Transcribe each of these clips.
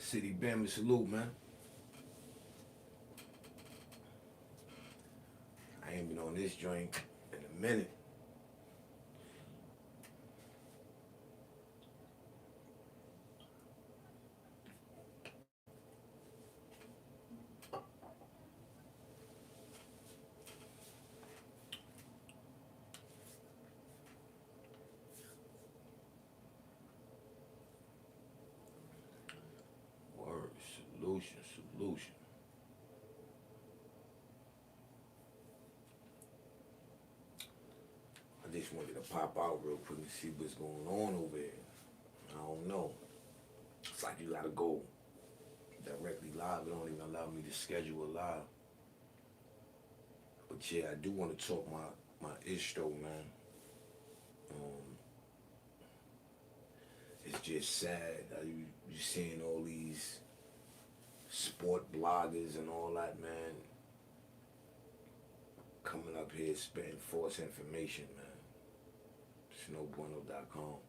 City Bama, salute, man. I ain't been on this joint in a minute. Word, solution. I just wanted to pop out real quick and see what's going on over here. I don't know. It's like you gotta go directly live. It don't even allow me to schedule a live. But yeah, I do want to talk my ish though, man. Um, it's just sad how you seeing all these sport bloggers and all that, man, coming up here spitting false information, man. It's nobueno.com.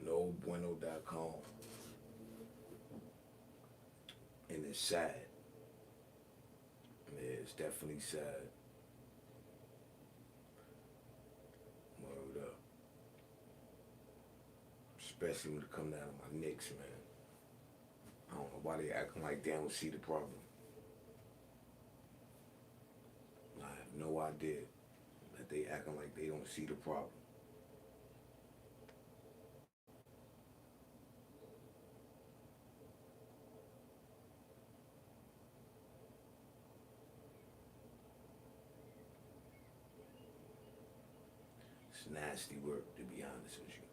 Nobueno.com. And it's sad. Yeah, it's definitely sad. Word up. Especially when it come down to my Knicks, man. I don't know why they acting like they don't see the problem. I have no idea that they acting like they don't see the problem. It's nasty work, to be honest with you.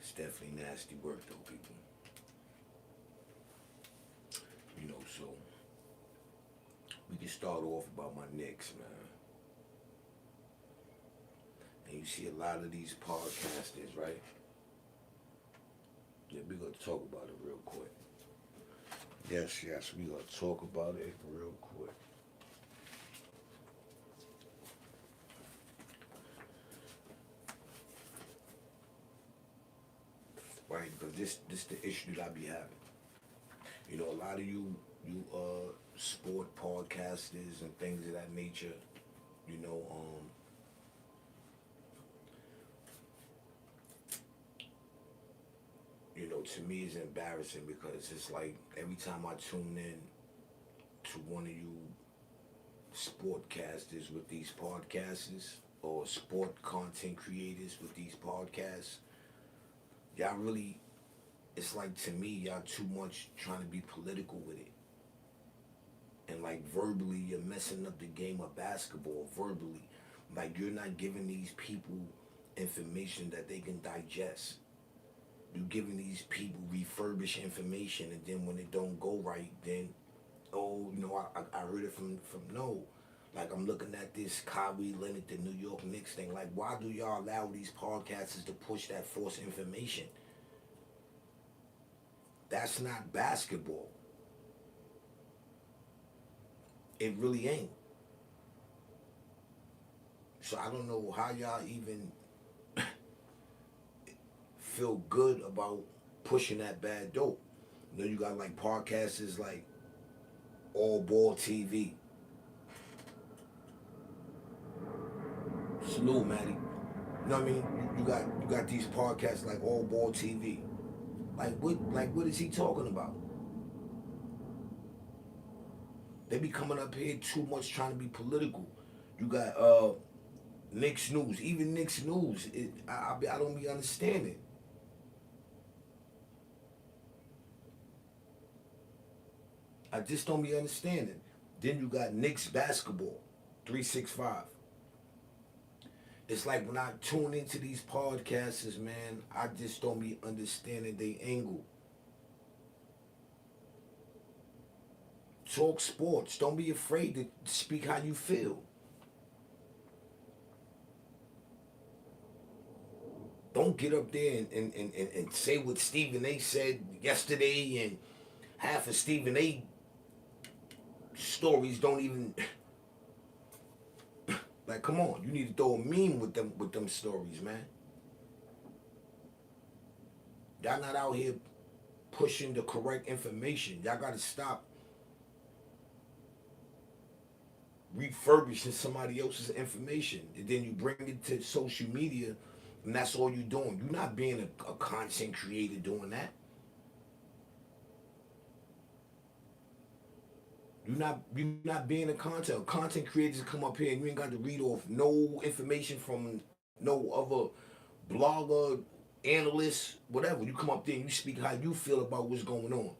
It's definitely nasty work, though, people. So we can start off about my Knicks, man. And you see a lot of these podcasters, right? Yeah, we're going to talk about it real quick. Yes, we're going to talk about it real quick. Right, because this the issue that I be having. A lot of you sport podcasters and things of that nature, you know, to me it's embarrassing because it's like every time I tune in to one of you sportcasters with these podcasters or sport content creators with these podcasts, y'all really, it's like to me y'all too much trying to be political with it. And like verbally you're messing up the game of basketball verbally. Like you're not giving these people information that they can digest. You're giving these people refurbished information, and then when it don't go right, then I heard it from no. Like I'm looking at this Kyrie Leonard, the New York Knicks thing. Like why do y'all allow these podcasters to push that false information? That's not basketball. It really ain't. So I don't know how y'all even feel good about pushing that bad dope. You got like podcasters like All Ball TV. Salute, Maddie. You know what I mean? You got these podcasts like All Ball TV. What is he talking about? They be coming up here too much trying to be political. You got Knicks News. Even Knicks News, I don't be understanding. I just don't be understanding. Then you got Knicks Basketball, 365. It's like when I tune into these podcasters, man, I just don't be understanding they angle. Talk sports. Don't be afraid to speak how you feel. Don't get up there and say what Stephen A said yesterday, and half of Stephen A stories don't even like, come on. You need to throw a meme with them stories, man. Y'all not out here pushing the correct information. Y'all gotta stop refurbishing somebody else's information, and then you bring it to social media, and that's all you're doing. You're not being a content creator doing that. You're not being a content creators come up here and you ain't got to read off no information from no other blogger, analyst, whatever. You come up there and you speak how you feel about what's going on,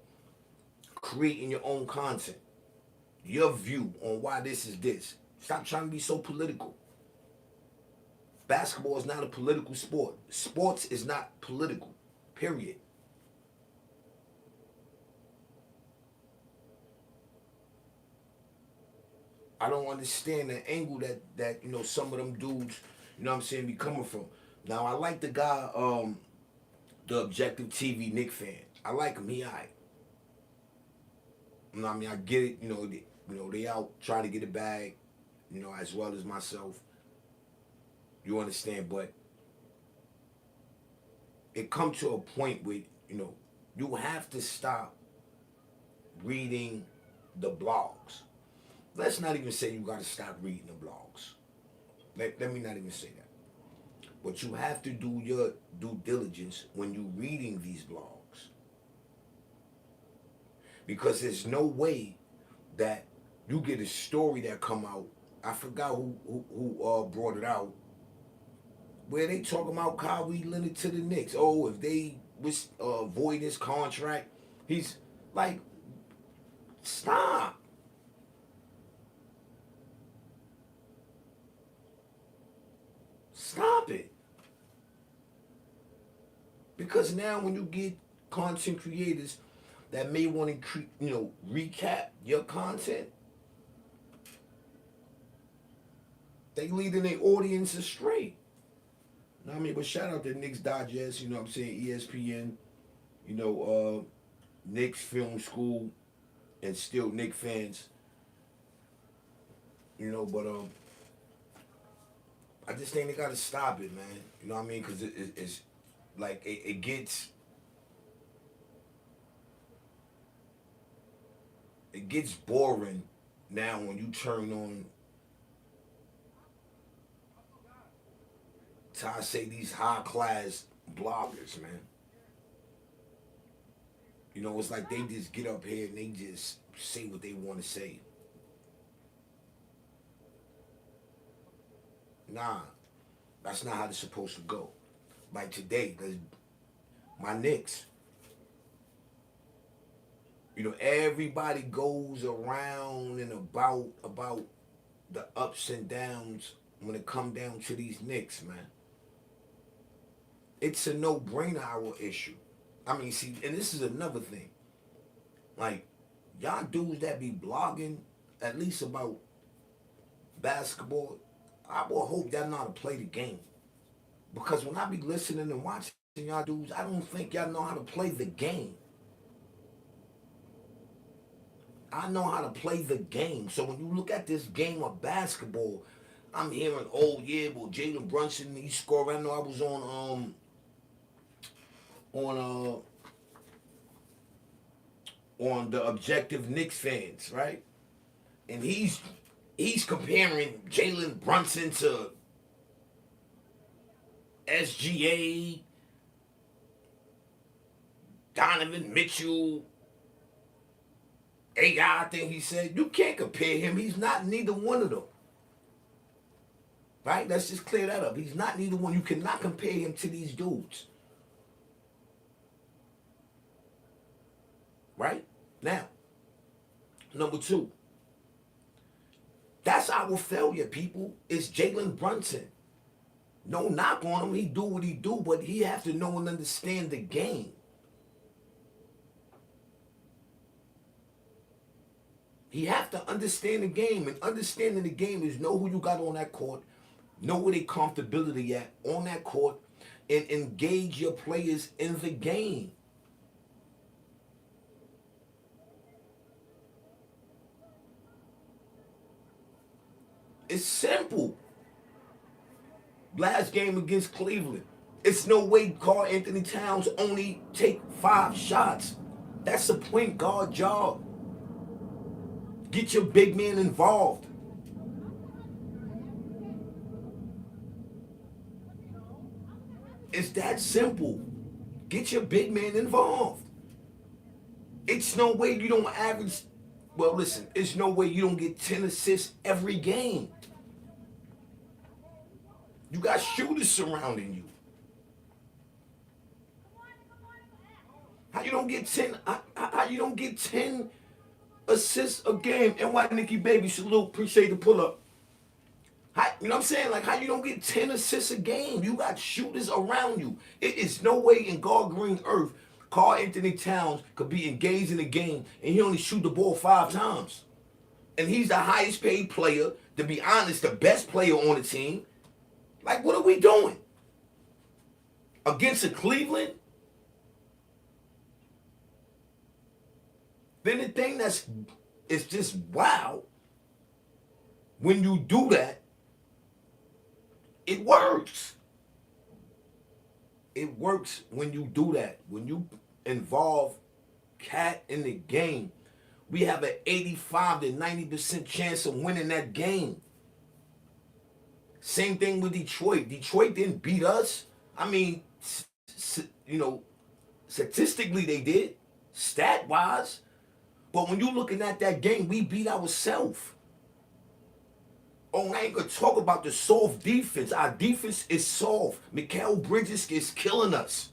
creating your own content, your view on why this is this. Stop trying to be so political. Basketball is not a political sport. Sports is not political, period. I don't understand the angle that some of them dudes, what I'm saying, be coming from. Now I like the guy, the Objective TV Knicks fan. I like him. He alright. You know what I mean? I get it. They out trying to get a bag, as well as myself. You understand? But it come to a point where you have to stop reading the blogs. Let's not even say you got to stop reading the blogs. Let me not even say that. But you have to do your due diligence when you're reading these blogs. Because there's no way that you get a story that come out. I forgot who brought it out. Where they talking about Kawhi Leonard to the Knicks. Oh, if they void his contract, he's like, stop. Stop it. Because now when you get content creators that may want to recap your content, they leading their audience astray. You know what I mean? But shout out to Knicks Digest, you know what I'm saying, ESPN, Knicks Film School, and still Knicks fans. But I just think they gotta stop it, man. You know what I mean? Because it's like it gets boring now when you turn on. I say these high class bloggers, man. It's like they just get up here and they just say what they want to say. Nah, that's not how it's supposed to go. Like today, because my Knicks, everybody goes around and about the ups and downs when it come down to these Knicks, man. It's a no-brainer, our issue. I mean, see, and this is another thing. Like, y'all dudes that be blogging, at least about basketball, I will hope y'all know how to play the game. Because when I be listening and watching y'all dudes, I don't think y'all know how to play the game. I know how to play the game. So when you look at this game of basketball, I'm hearing, oh yeah, well Jalen Brunson, he scored. I know I was on the Objective Knicks fans, right? And he's comparing Jalen Brunson to SGA, Donovan Mitchell, AI, I think he said. You can't compare him. He's not neither one of them. Right? Let's just clear that up. He's not neither one. You cannot compare him to these dudes. Right? Now, number two. That's our failure, people. It's Jalen Brunson. No knock on him. He do what he do, but he has to know and understand the game. He have to understand the game, and understanding the game is know who you got on that court, know where their comfortability at on that court, and engage your players in the game. It's simple. Last game against Cleveland. It's no way Karl Anthony Towns only take 5 shots. That's a point guard job. Get your big man involved. It's that simple. Get your big man involved. It's no way you don't average. Well, listen, it's no way you don't get 10 assists every game. You got shooters surrounding you. How you don't get 10? How you don't get 10 assists a game? And why Nikki Baby salute? Appreciate the pull up. How, you know what I'm saying? Like how you don't get 10 assists a game? You got shooters around you. It is no way in God green earth Karl Anthony Towns could be engaged in the game and he only shoot the ball 5 times. And he's the highest paid player. To be honest, the best player on the team. Like, what are we doing? Against a Cleveland? Then the thing that's it's just wow. When you do that, it works. It works when you do that. When you involve Cat in the game, we have an 85 to 90% chance of winning that game. Same thing with Detroit. Detroit didn't beat us. I mean, statistically they did, stat-wise. But when you're looking at that game, we beat ourselves. Oh, I ain't gonna talk about the soft defense. Our defense is soft. Mikal Bridges is killing us.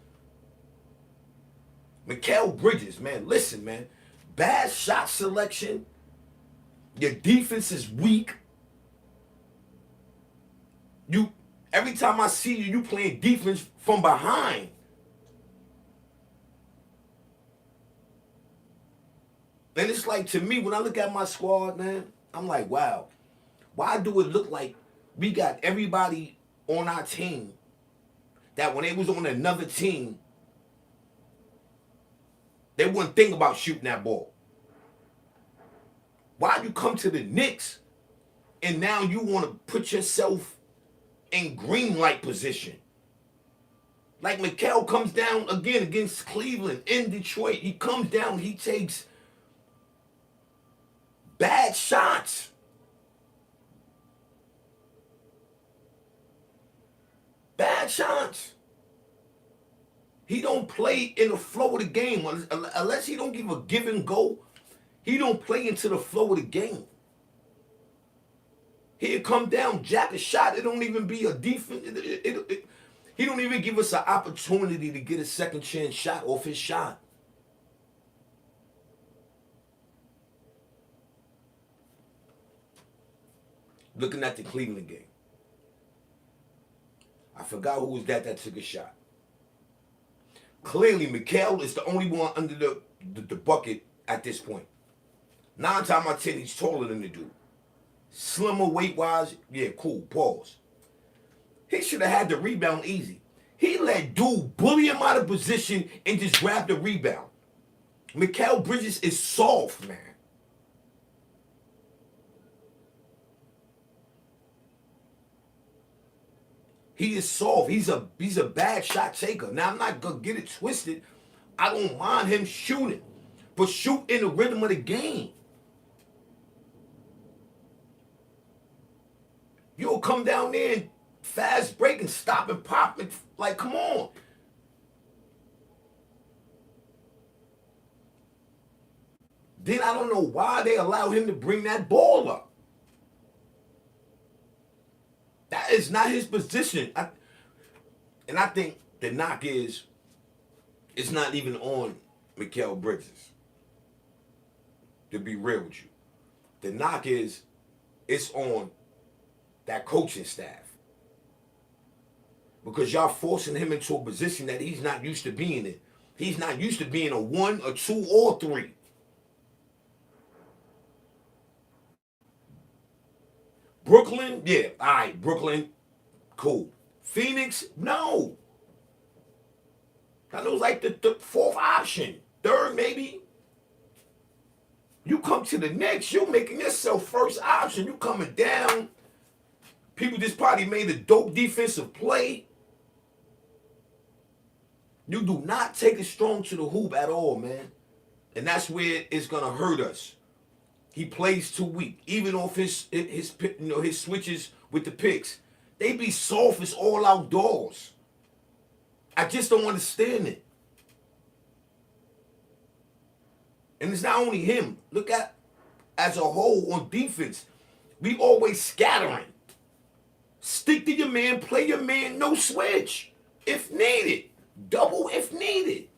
Mikal Bridges, man, listen, man. Bad shot selection. Your defense is weak. Every time I see you playing defense from behind. And it's like, to me, when I look at my squad, man, I'm like, wow. Why do it look like we got everybody on our team that when they was on another team, they wouldn't think about shooting that ball? Why you come to the Knicks and now you want to put yourself in green light position? Like Mikal comes down again against Cleveland in Detroit. He comes down, he takes bad shots. Bad shots. He don't play in the flow of the game. Unless he don't give a give and go, he don't play into the flow of the game. He'll come down, jack a shot. It don't even be a defense. He don't even give us an opportunity to get a second chance shot off his shot. Looking at the Cleveland game. I forgot who was that took a shot. Clearly, Mikal is the only one under the bucket at this point. 9 times out of 10, he's taller than the dude. Slimmer weight-wise, yeah, cool, pause. He should have had the rebound easy. He let dude bully him out of position and just grab the rebound. Mikal Bridges is soft, man. He is soft. He's a bad shot taker. Now, I'm not going to get it twisted. I don't mind him shooting. But shoot in the rhythm of the game. You'll come down there and fast break and stop and pop. And, like, come on. Then I don't know why they allow him to bring that ball up. That is not his position. And I think the knock is, it's not even on Mikal Bridges. To be real with you. The knock is, it's on that coaching staff. Because y'all forcing him into a position that he's not used to being in. He's not used to being a 1, a 2, or 3. Brooklyn, yeah, all right, Brooklyn, cool. Phoenix, no. That was like the fourth option, third maybe. You come to the Knicks, you making yourself first option. You coming down. People just probably made a dope defensive play. You do not take it strong to the hoop at all, man. And that's where it's gonna hurt us. He plays too weak, even off his switches with the picks. They be soft as all outdoors. I just don't understand it. And it's not only him. Look at as a whole on defense. We always scattering. Stick to your man, play your man, no switch. If needed. Double if needed.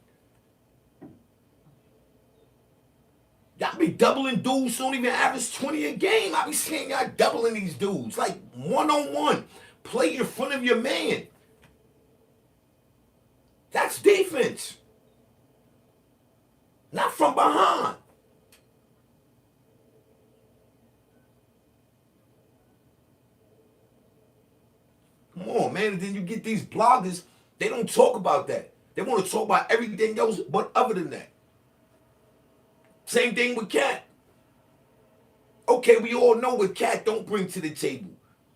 Y'all be doubling dudes who don't even average 20 a game. I be seeing y'all doubling these dudes. Like one-on-one. Play in front of your man. That's defense. Not from behind. Come on, man. And then you get these bloggers, they don't talk about that. They want to talk about everything else but other than that. Same thing with Cat. Okay, we all know what Cat don't bring to the table.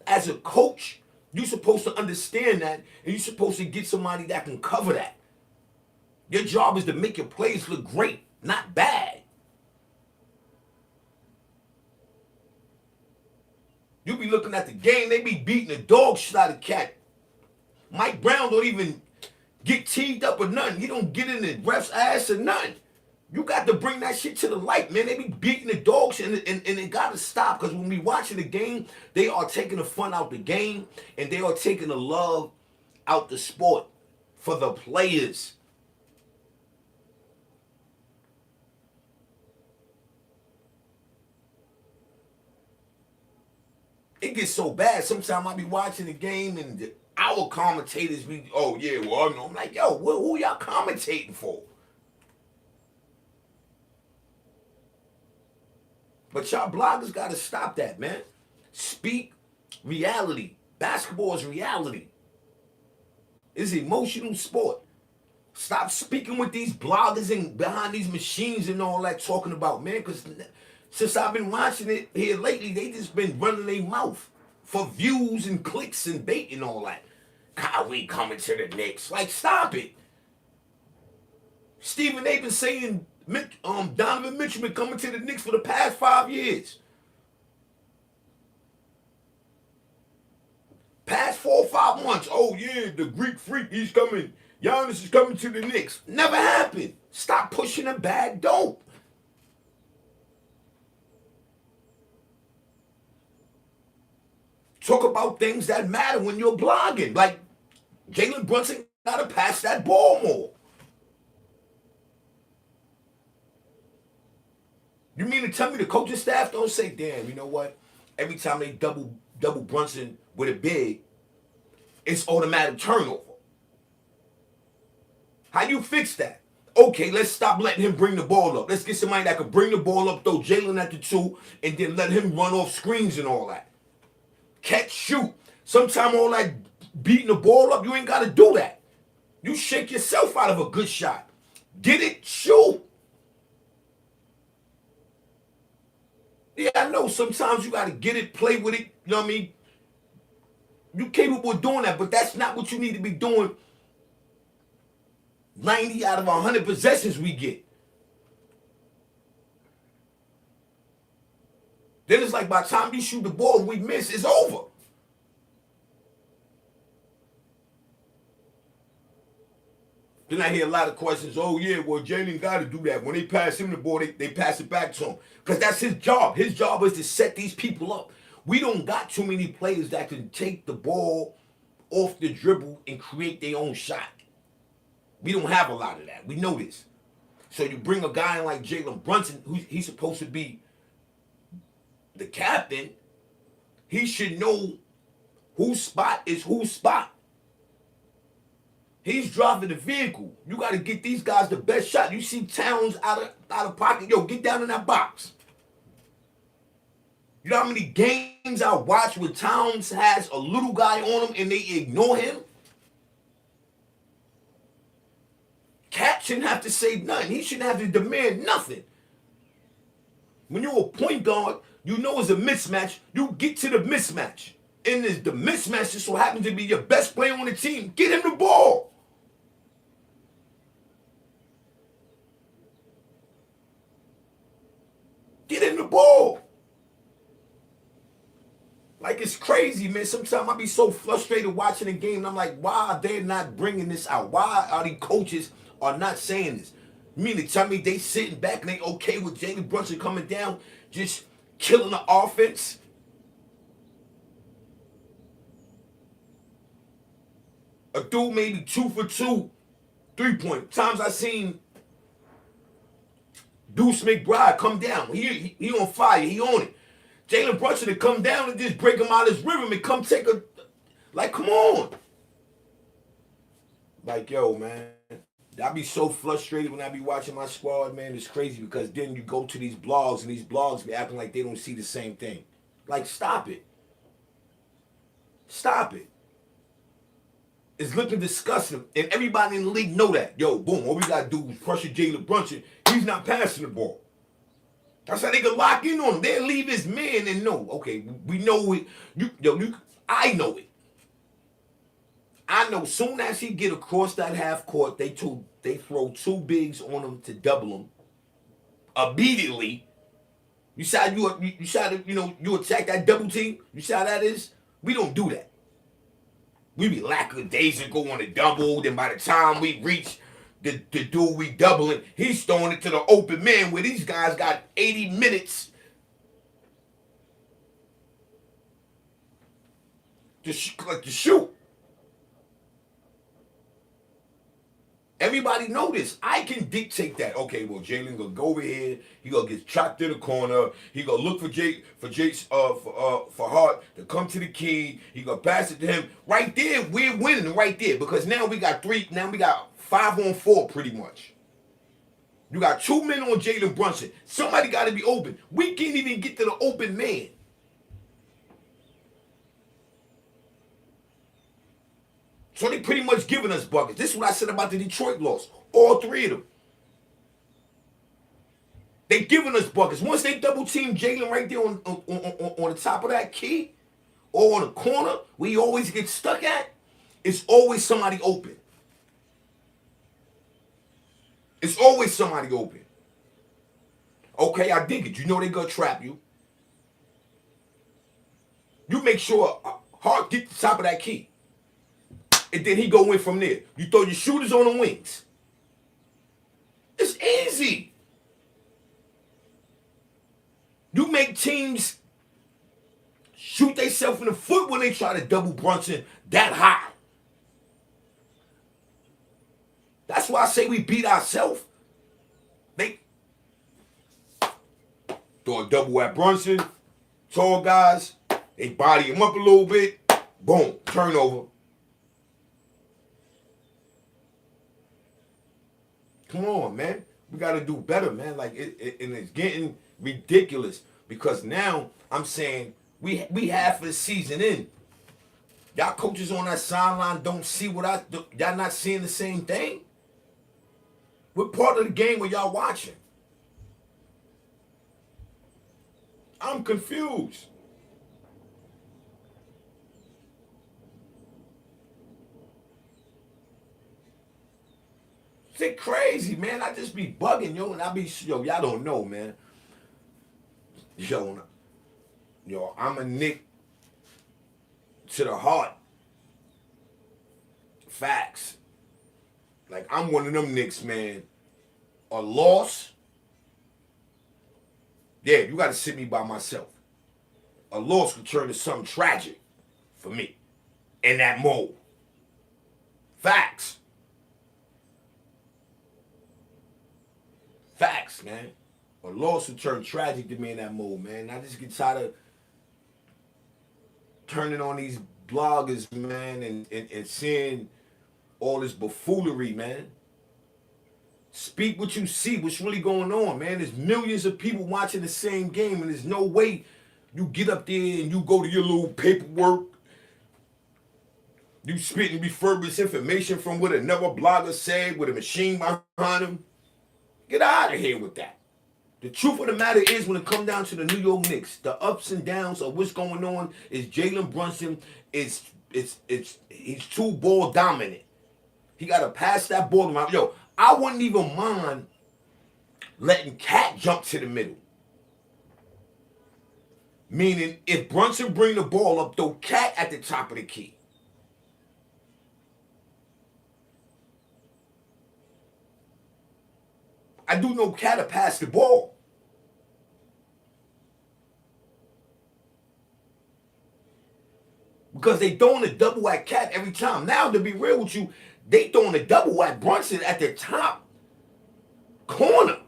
As a coach, you're supposed to understand that, and you're supposed to get somebody that can cover that. Your job is to make your plays look great, not bad. You be looking at the game, they be beating the dog shit out of Cat. Mike Brown don't even get teed up or nothing. He don't get in the ref's ass or nothing. You got to bring that shit to the light, man. They be beating the dog shit, and it got to stop. Because when we watching the game, they are taking the fun out the game, and they are taking the love out the sport for the players. It gets so bad. Sometimes I be watching the game and our commentators be, oh yeah, well, I know. I'm like, yo, who y'all commentating for? But y'all bloggers got to stop that, man. Speak reality. Basketball is reality. It's an emotional sport. Stop speaking with these bloggers and behind these machines and all that talking about, man, because since I've been watching it here lately, they just been running their mouth for views and clicks and bait and all that. Kyrie coming to the Knicks. Like, stop it. Stephen A been saying Donovan Mitchell been coming to the Knicks for the past 5 years. Past 4 or 5 months. Oh, yeah, the Greek freak, he's coming. Giannis is coming to the Knicks. Never happened. Stop pushing a bad dope. Talk about things that matter when you're blogging. Like, Jalen Brunson got to pass that ball more. You mean to tell me the coaching staff don't say, damn, you know what? Every time they double Brunson with a big, it's automatic turnover. How you fix that? Okay, let's stop letting him bring the ball up. Let's get somebody that can bring the ball up, throw Jalen at the 2, and then let him run off screens and all that. Catch, shoot. Sometimes all that beating the ball up, you ain't got to do that. You shake yourself out of a good shot. Get it, shoot. Yeah, I know sometimes you got to get it, play with it. You know what I mean? You're capable of doing that, but that's not what you need to be doing 90 out of 100 possessions we get. Then it's like by the time we shoot the ball and we miss, it's over. Then I hear a lot of questions. Oh, yeah, well, Jalen got to do that. When they pass him the ball, they pass it back to him. Because that's his job. His job is to set these people up. We don't got too many players that can take the ball off the dribble and create their own shot. We don't have a lot of that. We know this. So you bring a guy like Jalen Brunson, he's supposed to be the captain. He should know whose spot is whose spot. He's driving the vehicle. You got to get these guys the best shot. You see Towns out of pocket. Yo, get down in that box. You know how many games I watch where Towns has a little guy on him and they ignore him? Cat shouldn't have to say nothing. He shouldn't have to demand nothing. When you're a point guard, you know it's a mismatch. You get to the mismatch. And the mismatch just so happens to be your best player on the team. Get him the ball. Get him the ball. Like, it's crazy, man. Sometimes I be so frustrated watching the game, and I'm like, why are they not bringing this out? Why are the coaches are not saying this? You mean to tell me they sitting back and they okay with Jalen Brunson coming down, just killing the offense? A dude maybe 2 for 2, 3-point. Times I seen Deuce McBride come down. He on fire. He on it. Jalen Brunson to come down and just break him out of his rhythm and come take a... Like, come on. Like, yo, man. I be so frustrated when I be watching my squad, man. It's crazy because then you go to these blogs and these blogs be acting like they don't see the same thing. Like, stop it. Stop it. It's looking disgusting. And everybody in the league know that. Yo, boom, all we got to do is pressure Jalen Brunson. He's not passing the ball. That's how they can lock in on him. They'll leave his man and know. Okay, we know it. I know it. I know soon as he get across that half court, they throw 2 bigs on him to double him. Immediately. You see how you attack that double team? You see how that is? We don't do that. We be lackadaisical on the double. Then by the time we reach the dude we doubling, he's throwing it to the open man where these guys got 80 minutes to shoot. Everybody know this. I can dictate that. Okay, well, Jalen gonna go over here. He gonna get trapped in the corner. He gonna look for Hart to come to the key. He gonna pass it to him. Right there, we're winning right there because now we got 5 on 4 pretty much. You got 2 men on Jalen Brunson. Somebody got to be open. We can't even get to the open man. So they pretty much giving us buckets. This is what I said about the Detroit loss. All 3 of them. They giving us buckets. Once they double team Jalen right there on the top of that key or on the corner where he always gets stuck at, it's always somebody open. It's always somebody open. Okay, I dig it. You know they gonna trap you. You make sure Hart get to the top of that key. And then he go in from there. You throw your shooters on the wings. It's easy. You make teams shoot themselves in the foot when they try to double Brunson that high. That's why I say we beat ourselves. They throw a double at Brunson. Tall guys. They body him up a little bit. Boom. Turnover. Come on, man. We got to do better, man. Like, and it's getting ridiculous because now I'm saying we half of the season in. Y'all coaches on that sideline don't see y'all not seeing the same thing? We're part of the game where y'all watching. I'm confused. It's crazy, man. I just be bugging, yo, and I be, y'all don't know, man. Yo, I'm a Knick to the heart. Facts. Like, I'm one of them Knicks, man. A loss, yeah, you got to sit me by myself. A loss could turn to something tragic for me in that mode. Facts. Facts, man. A loss would turn tragic to me in that mode, man. I just get tired of turning on these bloggers, man, and seeing all this buffoonery, man. Speak what you see, what's really going on, man. There's millions of people watching the same game, and there's no way You get up there and you go to your little paperwork. You spit and refurbish information from what another blogger said with a machine behind him. Get out of here with that. The truth of the matter is, when it comes down to the New York Knicks, the ups and downs of what's going on is Jalen Brunson he's too ball dominant. He got to pass that ball around. Yo, I wouldn't even mind letting Cat jump to the middle. Meaning, if Brunson bring the ball up, throw Cat at the top of the key. I do know Cat to pass the ball. Because they throwing a double at Cat every time. Now, to be real with you, they throwing a double at Brunson at the top corner.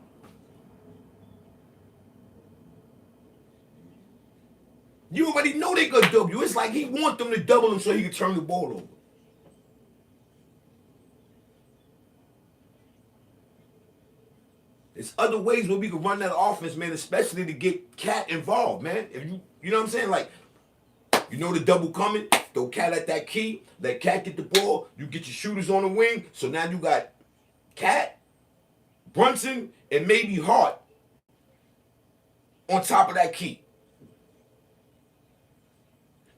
You already know they gonna double you. It's like he want them to double him so he can turn the ball over. There's other ways where we can run that offense, man, especially to get Cat involved, man. If you know what I'm saying? Like, you know the double coming, throw Cat at that key, let Cat get the ball, you get your shooters on the wing, so now you got Cat, Brunson, and maybe Hart on top of that key.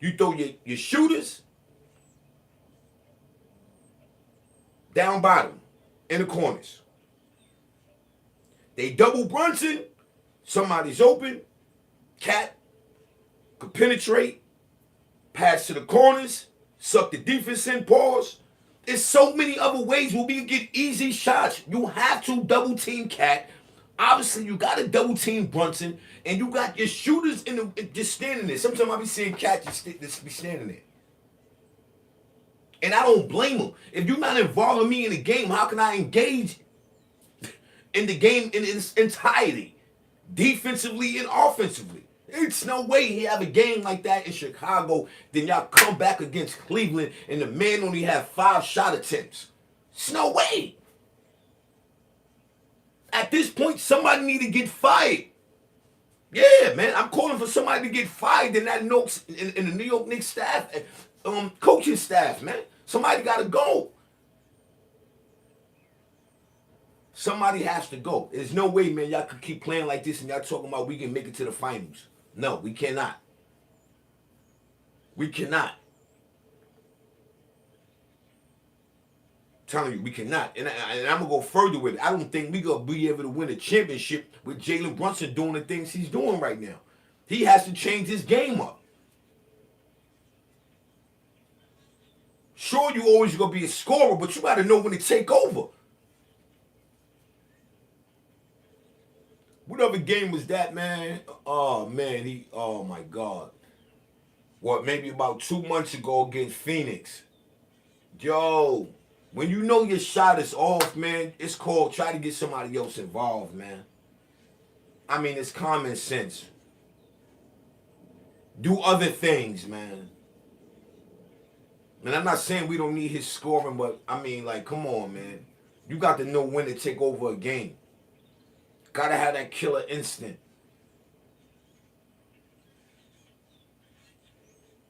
You throw your shooters down bottom in the corners. They double Brunson, somebody's open, Cat could penetrate, pass to the corners, suck the defense in, pause. There's so many other ways where we can get easy shots. You have to double team Cat. Obviously, you got to double team Brunson, and you got your shooters just standing there. Sometimes I be seeing Cat just be standing there. And I don't blame him. If you're not involving me in the game, how can I engage in the game in its entirety, defensively and offensively? It's no way he have a game like that in Chicago, then y'all come back against Cleveland and the man only have 5 shot attempts. It's no way. At this point, somebody need to get fired. Yeah, man, I'm calling for somebody to get fired in that notes in the New York Knicks staff, coaching staff, man. Somebody got to go. Somebody has to go. There's no way, man, y'all could keep playing like this and y'all talking about we can make it to the finals. No, we cannot. We cannot. I'm telling you, we cannot. And I'm going to go further with it. I don't think we going to be able to win a championship with Jalen Brunson doing the things he's doing right now. He has to change his game up. Sure, you always going to be a scorer, but you got to know when to take over. Whatever game was that, man? Oh, man, oh, my God. What, maybe about 2 months ago against Phoenix. Yo, when you know your shot is off, man, it's called try to get somebody else involved, man. I mean, it's common sense. Do other things, man. And I'm not saying we don't need his scoring, but, I mean, like, come on, man. You got to know when to take over a game. Gotta have that killer instinct.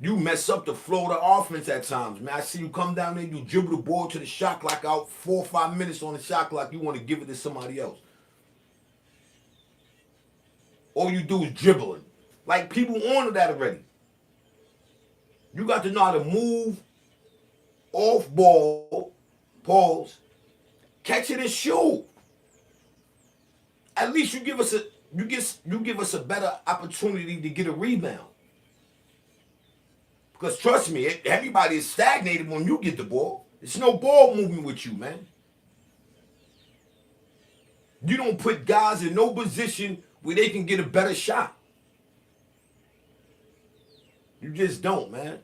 You mess up the flow of the offense at times, man. I see you come down there, you dribble the ball to the shot clock out, 4 or 5 minutes on the shot clock, you want to give it to somebody else. All you do is dribbling. Like, people on to that already. You got to know how to move off ball, pause, catch it and shoot. At least you give us a better opportunity to get a rebound. Because trust me, everybody is stagnated when you get the ball. There's no ball movement with you, man. You don't put guys in no position where they can get a better shot. You just don't, man.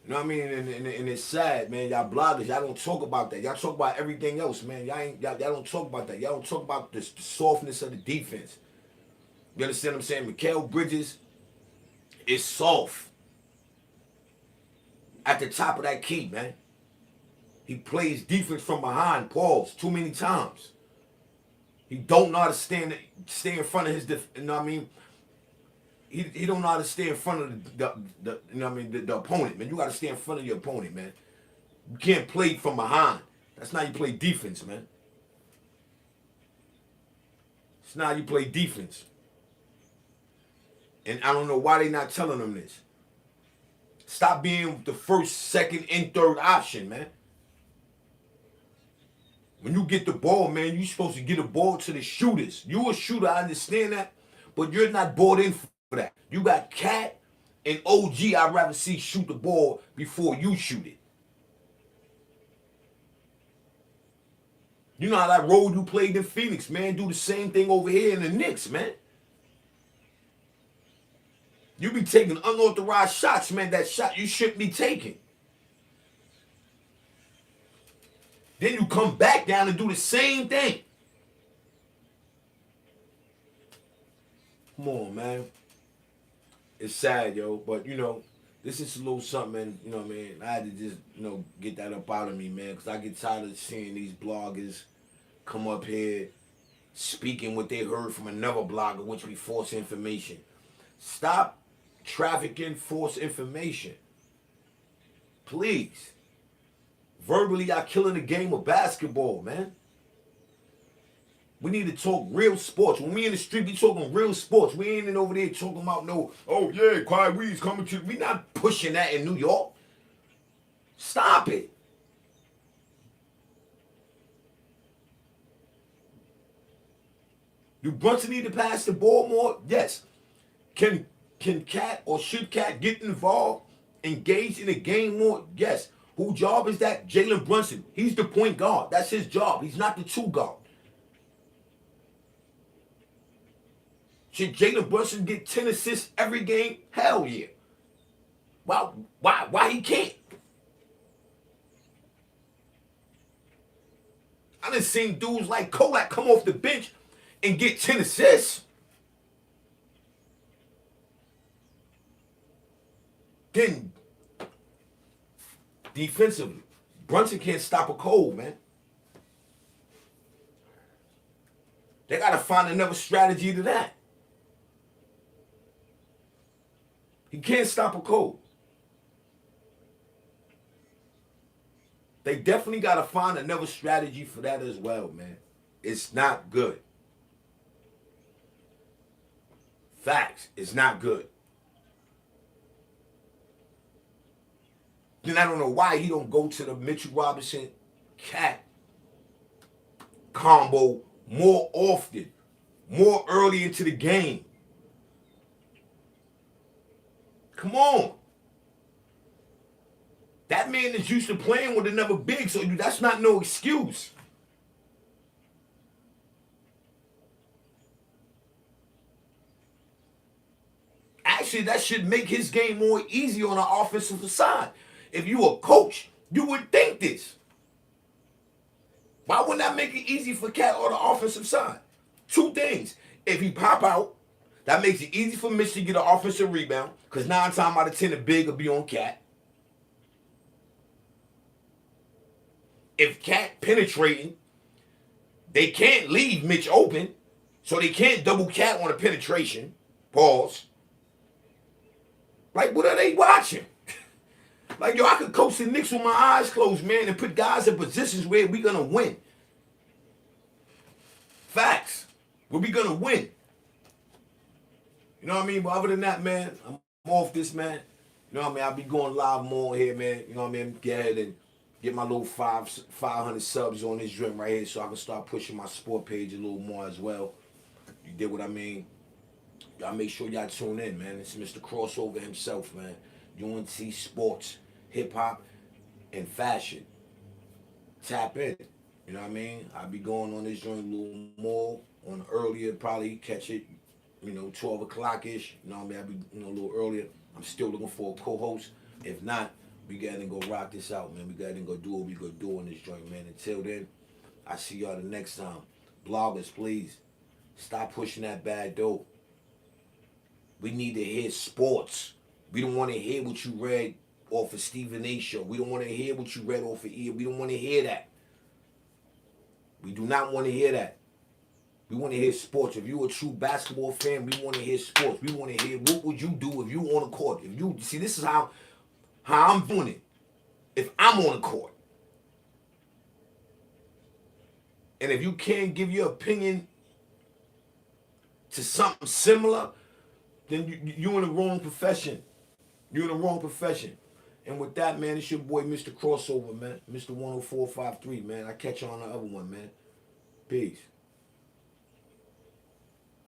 You know what I mean? And it's sad, man. Y'all bloggers, y'all don't talk about that. Y'all talk about everything else, man. Y'all don't talk about that. Y'all don't talk about the softness of the defense. You understand what I'm saying? Mikal Bridges is soft at the top of that key, man. He plays defense from behind, pause, too many times. He don't know how to stay in front of his, you know what I mean? He don't know how to stay in front of the you know what I mean the opponent, man. You got to stay in front of your opponent, man. You can't play from behind. That's not how you play defense, man. It's not how you play defense. And I don't know why they not telling them this. Stop being the first, second, and third option, man. When you get the ball, man, you're supposed to get the ball to the shooters. You a shooter, I understand that, but you're not bought in for that. You got Cat and OG I'd rather see shoot the ball before you shoot it. You know how that role you played in Phoenix, man. Do the same thing over here in the Knicks, man. You be taking unauthorized shots, man. That shot you shouldn't be taking. Then you come back down and do the same thing. Come on, man. It's sad, yo. But, you know, this is a little something, you know what I mean? I had to just, you know, get that up out of me, man. Because I get tired of seeing these bloggers come up here speaking what they heard from another blogger, which be false information. Stop trafficking false information. Please. Verbally, y'all killing the game of basketball, man. We need to talk real sports. When we in the street, we talking real sports. We ain't in over there talking about no, oh yeah, Kyrie's coming to. We not pushing that in New York. Stop it. Do Brunson need to pass the ball more? Yes. Can Cat or should Cat get involved, engaged in the game more? Yes. Whose job is that? Jalen Brunson. He's the point guard. That's his job. He's not the two guard. Should Jalen Brunson get 10 assists every game? Hell yeah. Why he can't? I done seen dudes like Kolak come off the bench and get 10 assists. Then defensively, Brunson can't stop a cold, man. They got to find another strategy to that. He can't stop a cold. They definitely got to find another strategy for that as well, man. It's not good. Facts. It's not good. Then I don't know why he don't go to the Mitchell Robinson Cat combo more often, more early into the game. Come on. That man is used to playing with another big, so that's not no excuse. Actually, that should make his game more easy on the offensive side. If you a coach, you would think this. Why wouldn't that make it easy for Cat on the offensive side? Two things. If he pop out, that makes it easy for Mitch to get an offensive rebound, because 9 times out of 10, the big will be on Cat. If Cat penetrating, they can't leave Mitch open, so they can't double Cat on a penetration. Pause. Like, what are they watching? Like, yo, I could coach the Knicks with my eyes closed, man, and put guys in positions where we gonna win. Facts. Where we gonna win. You know what I mean? But other than that, man, I'm off this, man. You know what I mean? I'll be going live more here, man. You know what I mean? Get ahead and get my little 500 subs on this joint right here so I can start pushing my sport page a little more as well. You did what I mean? Y'all make sure y'all tune in, man. It's Mr. Crossover himself, man. UNT Sports, hip-hop, and fashion. Tap in. You know what I mean? I'll be going on this joint a little more on earlier, probably catch it, 12 o'clock-ish. You know what I mean? I'll be, a little earlier. I'm still looking for a co-host. If not, we gotta go rock this out, man. We gotta go do what we gonna do on this joint, man. Until then, I see y'all the next time. Bloggers, please, stop pushing that bad dope. We need to hear sports. We don't want to hear what you read off of Stephen A. show. We don't want to hear what you read off of E. We don't want to hear that. We do not want to hear that. We want to hear sports. If you're a true basketball fan, we want to hear sports. We want to hear what would you do if you on the court. If you see, this is how I'm doing it. If I'm on the court, and if you can't give your opinion to something similar, then you're in the wrong profession. You're in the wrong profession. And with that, man, it's your boy, Mr. Crossover, man. Mr. 10453, man. I catch you on the other one, man. Peace.